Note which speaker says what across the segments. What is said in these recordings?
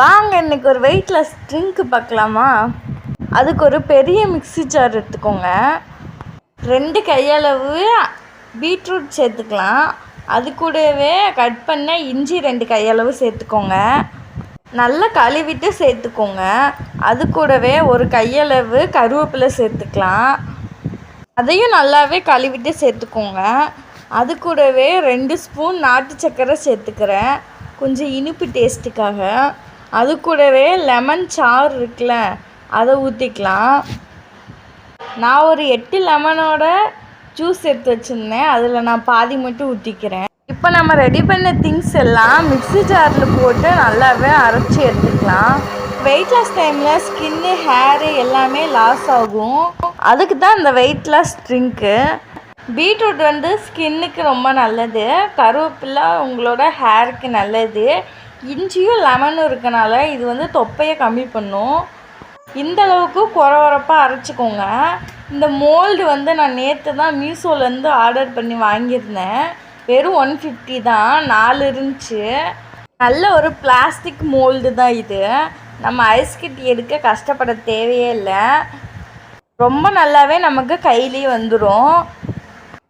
Speaker 1: வாங்க இன்னைக்கு ஒரு வெயிட் லாஸ் ட்ரிங்க் பார்க்கலாமா. அதுக்கு ஒரு பெரிய மிக்ஸி ஜார் எடுத்துக்கோங்க. 2 கையளவு பீட்ரூட் சேர்த்துக்கலாம். அது கூடவே கட் பண்ண இஞ்சி 2 கையளவு சேர்த்துக்கோங்க. நல்லா கழுவிட்டு சேர்த்துக்கோங்க. அது கூடவே ஒரு கையளவு கருவேப்பிலை சேர்த்துக்கலாம். அதையும் நல்லாவே கழுவிட்டு சேர்த்துக்கோங்க. அது கூடவே 2 ஸ்பூன் நாட்டு சர்க்கரை சேர்த்துக்கிறேன், கொஞ்சம் இனிப்பு டேஸ்ட்டுக்காக. அது கூடவே லெமன் சாறு இருக்குல்ல, அதை ஊற்றிக்கலாம். நான் ஒரு 8 லெமனோட ஜூஸ் எடுத்து வச்சுருந்தேன், அதில் நான் பாதி மட்டும் ஊற்றிக்கிறேன். இப்போ நம்ம ரெடி பண்ண திங்ஸ் எல்லாம் மிக்ஸி ஜாரில் போட்டு நல்லாவே அரைச்சி எடுத்துக்கலாம். வெயிட் லாஸ் டைமில் ஸ்கின்னு, ஹேரு எல்லாமே லாஸ் ஆகும். அதுக்கு தான் இந்த வெயிட் லாஸ் ட்ரிங்க்கு. பீட்ரூட் ஸ்கின்னுக்கு ரொம்ப நல்லது, கருவேப்பிலை உங்களோட ஹேருக்கு நல்லது, இஞ்சியும் லெமனும் இருக்கனால இது தொப்பையை கம்மி பண்ணும். இந்த அளவுக்கு குறவரப்பாக அரைச்சிக்கோங்க. இந்த மோல்டு நான் நேற்று தான் மீஷோலேருந்து ஆர்டர் பண்ணி வாங்கியிருந்தேன். வெறும் 150 தான், 4 இருந்துச்சு. நல்ல ஒரு பிளாஸ்டிக் மோல்டு தான் இது. நம்ம ஐஸ் கட்டி எடுக்க கஷ்டப்பட தேவையே இல்லை. ரொம்ப நல்லாவே நமக்கு கையிலேயே வந்துடும்.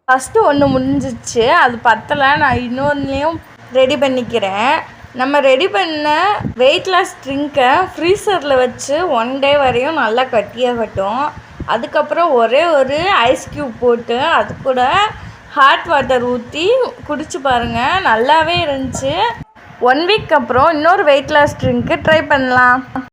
Speaker 1: ஃபஸ்ட்டு ஒன்று முடிஞ்சிச்சு, அது பத்தலை. நான் இன்னொன்றுலேயும் ரெடி பண்ணிக்கிறேன். நம்ம ரெடி பண்ண வெயிட் லாஸ் ட்ரிங்க்கை ஃப்ரீசரில் வச்சு 1 டே வரையும் நல்லா கட்டியாகட்டும். அதுக்கப்புறம் ஒரே ஒரு ஐஸ் க்யூப் போட்டு அது கூட ஹாட் வாட்டர் ஊற்றி குடிச்சு பாருங்கள், நல்லாவே இருந்துச்சு. 1 வீக் அப்புறம் இன்னொரு வெயிட் லாஸ் ட்ரிங்க்கு ட்ரை பண்ணலாம்.